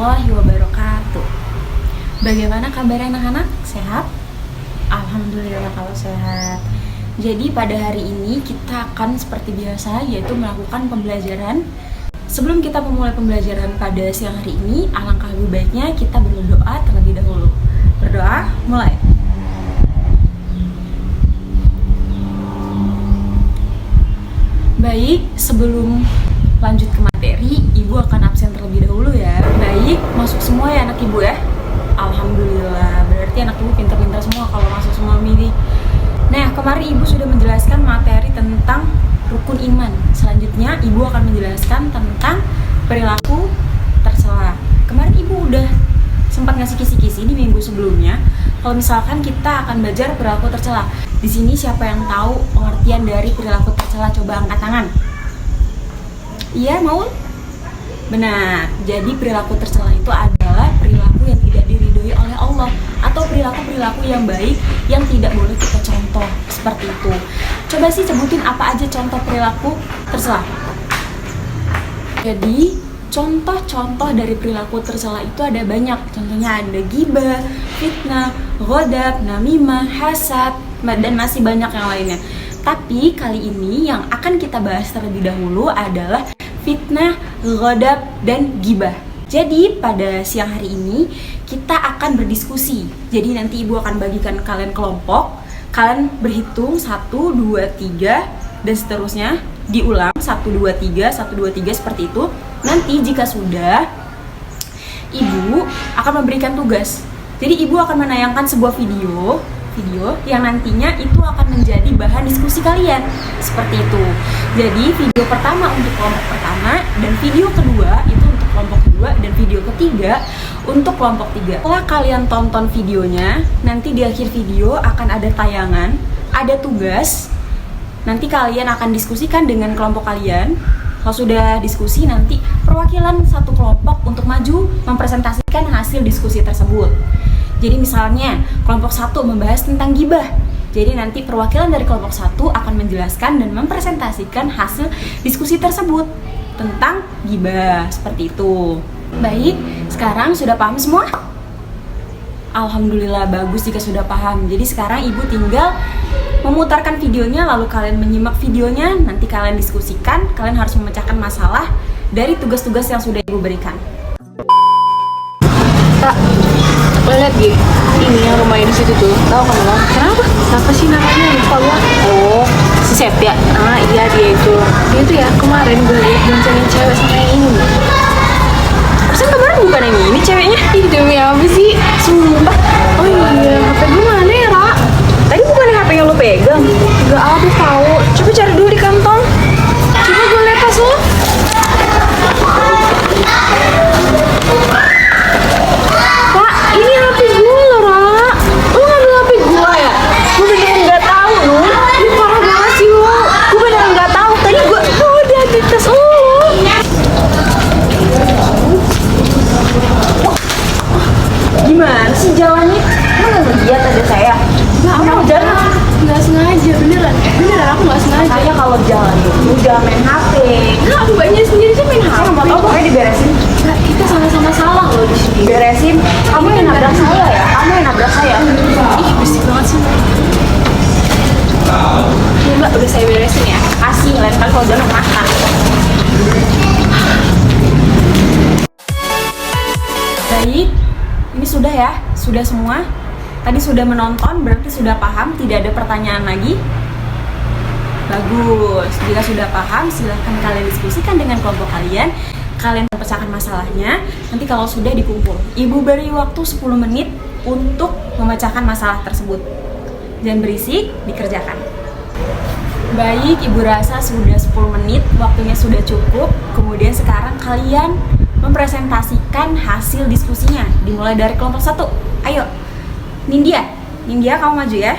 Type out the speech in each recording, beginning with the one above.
warahmatullahi wabarakatuh. Bagaimana kabar anak-anak? Sehat? Alhamdulillah kalau sehat. Jadi pada hari ini kita akan seperti biasa, yaitu melakukan pembelajaran. Sebelum kita memulai pembelajaran pada siang hari ini, alangkah lebih baiknya kita berdoa terlebih dahulu. Berdoa, mulai. Baik, sebelum lanjut ke materi, ibu akan absen terlebih dahulu ya. Baik, masuk semua ya anak ibu ya. Alhamdulillah, berarti anak ibu pintar-pintar semua kalau masuk semua milih. Nah, kemarin ibu sudah menjelaskan materi tentang rukun iman. Selanjutnya ibu akan menjelaskan tentang perilaku tercela. Kemarin ibu udah sempat ngasih kisi-kisi di minggu sebelumnya. Kalau misalkan kita akan belajar perilaku tercela. Di sini siapa yang tahu pengertian dari perilaku tercela? Coba angkat tangan. Iya, mau? Benar. Jadi perilaku tercela itu adalah perilaku yang tidak diridhoi oleh Allah, atau perilaku-perilaku yang baik yang tidak boleh kita contoh, seperti itu. Coba sih sebutin apa aja contoh perilaku tercela. Jadi contoh-contoh dari perilaku tercela itu ada banyak. Contohnya ada ghibah, fitnah, ghodab, namimah, hasad, dan masih banyak yang lainnya. Tapi kali ini yang akan kita bahas terlebih dahulu adalah fitnah, ghodab, dan ghibah. Jadi pada siang hari ini kita akan berdiskusi. Jadi nanti ibu akan bagikan kalian kelompok. Kalian berhitung 1, 2, 3 dan seterusnya. Diulang 1, 2, 3, 1, 2, 3 seperti itu. Nanti jika sudah, ibu akan memberikan tugas. Jadi ibu akan menayangkan sebuah video yang nantinya itu akan menjadi bahan diskusi kalian. Seperti itu. Jadi video pertama untuk kelompok pertama, dan video kedua itu untuk kelompok kedua, dan video ketiga untuk kelompok 3. Setelah kalian tonton videonya, nanti di akhir video akan ada tayangan, ada tugas. Nanti kalian akan diskusikan dengan kelompok kalian. Kalau sudah diskusi, nanti perwakilan satu kelompok untuk maju mempresentasikan hasil diskusi tersebut. Jadi misalnya kelompok 1 membahas tentang ghibah. Jadi nanti perwakilan dari kelompok 1 akan menjelaskan dan mempresentasikan hasil diskusi tersebut tentang ghibah, seperti itu. Baik, sekarang sudah paham semua? Alhamdulillah, bagus jika sudah paham. Jadi sekarang ibu tinggal memutarkan videonya, lalu kalian menyimak videonya, nanti kalian diskusikan, kalian harus memecahkan masalah dari tugas-tugas yang sudah ibu berikan. Kak, lo liat gak? Ini yang rumahnya di situ tuh. Tahu kan lo? Kenapa? Siapa sih namanya? Lupa gua. Oh, si Sepia. Ah iya, dia itu. Dia tuh ya kemarin gue liat boncengin cewek sama yang ini. Persen kemarin bukan yang ini ceweknya? Ih, demi apa sih? Sumpah. Oh iya, HP gue mana ya, Ra? Tadi bukan HP yang lo pegang? Gak ada tahu. Coba cari dulu di kantong. Coba gue liat tas lo. Kak, ini HP gue loh, Ra. Lo ngambil HP gue ya? Gue beneran gak tahu lo. Ini parah banget sih lo. Gue beneran gak tahu. Tadi gue udah di tas lo. Gimana sih jalannya? Lo gak ngeliat ada saya? Aku mau jalan. Gak sengaja, beneran. Beneran aku gak sengaja. Saya kalau jalan itu jangan main HP. Nah, aku banyak sendiri sih main HP. Saya nggak tahu, pokoknya diberesin. Nah, kita sama-sama salah loh di sini. Beresin. Kamu yang nabrak saya ya? Kamu yang nabrak saya. Ih, berisik banget sih. Ini Mbak, udah saya beresin ya. Kasih, lain kali kalau jalan makan. Baik, ini sudah ya, sudah semua. Tadi sudah menonton, berarti sudah paham, tidak ada pertanyaan lagi. Bagus, jika sudah paham, silahkan kalian diskusikan dengan kelompok kalian. Kalian pecahkan masalahnya, nanti kalau sudah dikumpul. Ibu beri waktu 10 menit untuk memecahkan masalah tersebut. Jangan berisik, dikerjakan. Baik, ibu rasa sudah 10 menit, waktunya sudah cukup. Kemudian sekarang kalian mempresentasikan hasil diskusinya. Dimulai dari kelompok 1. Ayo, Nindya, kamu maju ya.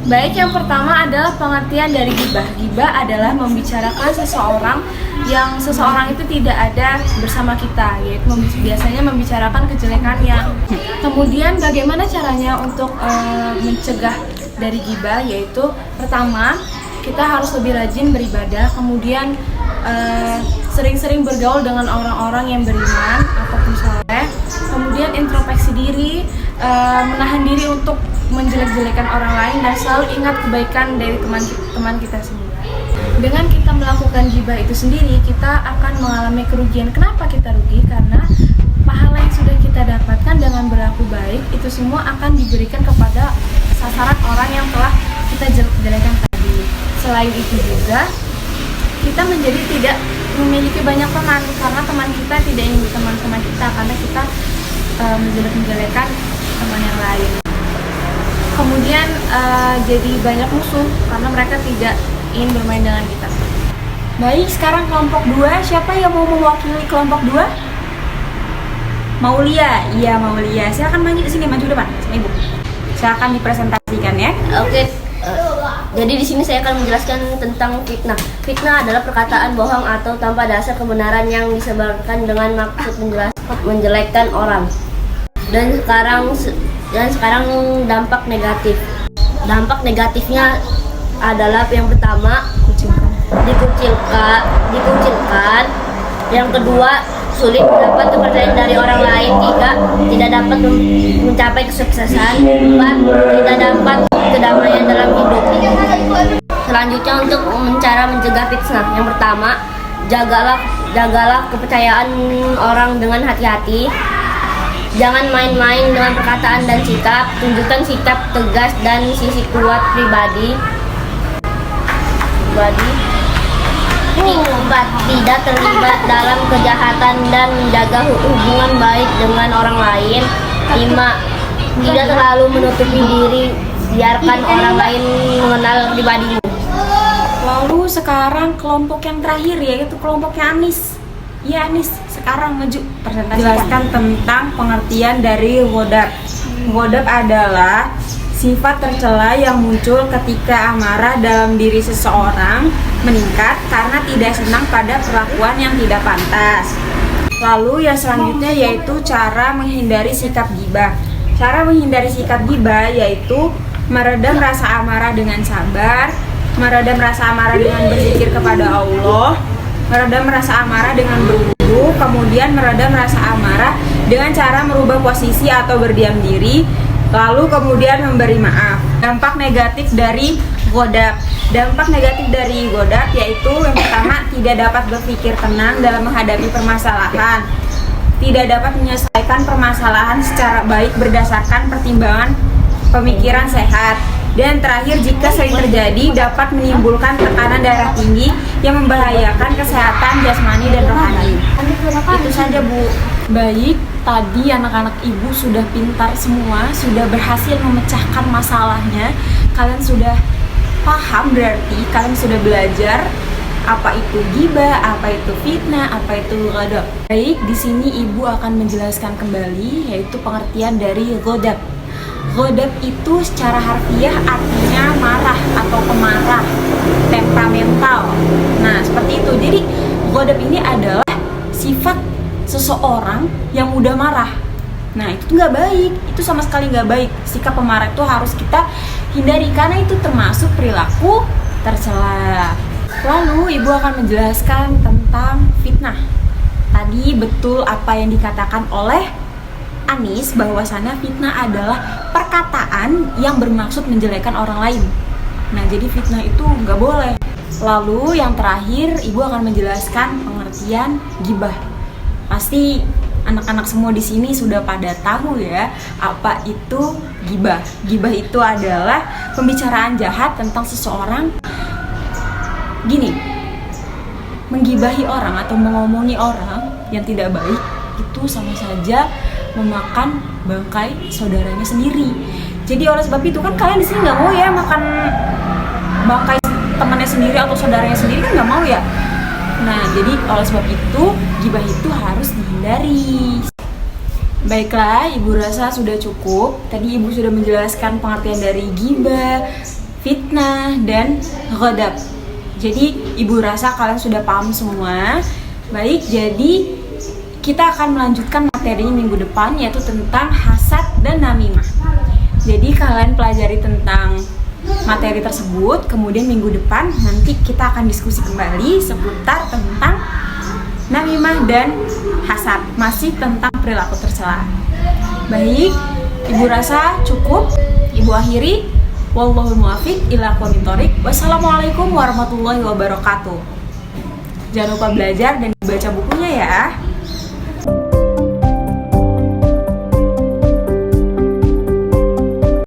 Baik, yang pertama adalah pengertian dari ghibah. Ghibah adalah membicarakan seseorang yang seseorang itu tidak ada bersama kita, yaitu biasanya membicarakan kejelekannya. Kemudian bagaimana caranya untuk mencegah dari ghibah, yaitu pertama kita harus lebih rajin beribadah, kemudian sering-sering bergaul dengan orang-orang yang beriman ataupun saleh, kemudian introspeksi diri, menahan diri untuk menjelek-jelekan orang lain, dan selalu ingat kebaikan dari teman kita sendiri. Dengan kita melakukan gibah itu sendiri, kita akan mengalami kerugian. Kenapa kita rugi? Karena pahala yang sudah kita dapatkan dengan berlaku baik itu semua akan diberikan kepada sasaran orang yang telah kita jelek-jelekan tadi. Selain itu juga kita menjadi tidak memiliki banyak teman, karena teman kita tidak ingin berteman sama kita karena kita menjelek-jelekan teman yang lain. Kemudian jadi banyak musuh karena mereka tidak ingin bermain dengan kita. Baik, sekarang kelompok 2, siapa yang mau mewakili kelompok 2? Maulia, iya Maulia. Silakan maju ke sini, maju depan sama Ibu. Silakan dipresentasikan ya. Oke, jadi di sini saya akan menjelaskan tentang fitnah. Fitnah adalah perkataan bohong atau tanpa dasar kebenaran yang disebarkan dengan maksud menjelekkan orang. Dan sekarang dampak negatif. Dampak negatifnya adalah yang pertama dikucilkan. Yang kedua, sulit mendapat kepercayaan dari orang lain. Tiga, tidak dapat mencapai kesuksesan. Empat, tidak dapat kedamaian dalam hidup. Selanjutnya, untuk cara mencegah fitnah, yang pertama, jagalah kepercayaan orang dengan hati-hati. Jangan main-main dengan perkataan dan sikap. Tunjukkan sikap tegas dan sisi kuat pribadi. Tidak terlibat dalam kejahatan dan menjaga hubungan baik dengan orang lain. 5. Tidak terlalu menutupi diri, biarkan orang lain mengenal pribadimu. Lalu sekarang kelompok yang terakhir, yaitu kelompoknya Anis. Ya Anis, sekarang maju presentasi. Jelaskan tentang pengertian dari ghadab. Ghadab adalah sifat tercela yang muncul ketika amarah dalam diri seseorang meningkat karena tidak senang pada perlakuan yang tidak pantas. Lalu yang selanjutnya yaitu cara menghindari sikap ghibah. Cara menghindari sikap ghibah yaitu meredam rasa amarah dengan sabar, meredam rasa amarah dengan berzikir kepada Allah, meredam rasa amarah dengan berwudu, kemudian meredam rasa amarah dengan cara merubah posisi atau berdiam diri, lalu kemudian memberi maaf. Dampak negatif dari ghadab. Dampak negatif dari ghadab yaitu yang pertama, tidak dapat berpikir tenang dalam menghadapi permasalahan. Tidak dapat menyelesaikan permasalahan secara baik berdasarkan pertimbangan pemikiran sehat. Dan terakhir, jika sering terjadi, dapat menimbulkan tekanan darah tinggi yang membahayakan kesehatan jasmani dan rohani. Itu saja Bu. Baik, tadi anak-anak Ibu sudah pintar semua, sudah berhasil memecahkan masalahnya. Kalian sudah paham, berarti kalian sudah belajar apa itu ghibah, apa itu fitnah, apa itu ghadab. Baik, di sini Ibu akan menjelaskan kembali yaitu pengertian dari ghadab. Ghadab itu secara harfiah artinya marah atau pemarah, temperamental. Nah, seperti itu. Jadi, ghadab ini adalah sifat seseorang yang mudah marah. Nah, itu nggak baik. Itu sama sekali nggak baik. Sikap pemarah itu harus kita hindari karena itu termasuk perilaku tercela. Lalu, Ibu akan menjelaskan tentang fitnah. Tadi betul apa yang dikatakan oleh Anis, bahwasannya fitnah adalah perkataan yang bermaksud menjelekkan orang lain. Nah, jadi fitnah itu nggak boleh. Lalu yang terakhir, Ibu akan menjelaskan pengertian ghibah. Pasti anak-anak semua di sini sudah pada tahu ya apa itu ghibah. Ghibah itu adalah pembicaraan jahat tentang seseorang. Gini, menggibahi orang atau mengomongi orang yang tidak baik itu sama saja memakan bangkai saudaranya sendiri. Jadi oleh sebab itu kan kalian di sini nggak mau ya makan bangkai temannya sendiri atau saudaranya sendiri, kan nggak mau ya. Nah, jadi oleh sebab itu ghibah itu harus dihindari. Baiklah, Ibu rasa sudah cukup. Tadi Ibu sudah menjelaskan pengertian dari ghibah, fitnah, dan ghadab. Jadi Ibu rasa kalian sudah paham semua. Baik, jadi kita akan melanjutkan materinya minggu depan, yaitu tentang hasad dan namimah. Jadi kalian pelajari tentang materi tersebut, kemudian minggu depan nanti kita akan diskusi kembali seputar tentang namimah, dan hasad. Masih tentang perilaku tercela. Baik, Ibu rasa cukup. Ibu akhiri. Wallahul muwaffiq ila aqwamit thoriq. Wassalamualaikum warahmatullahi wabarakatuh. Jangan lupa belajar dan baca bukunya ya.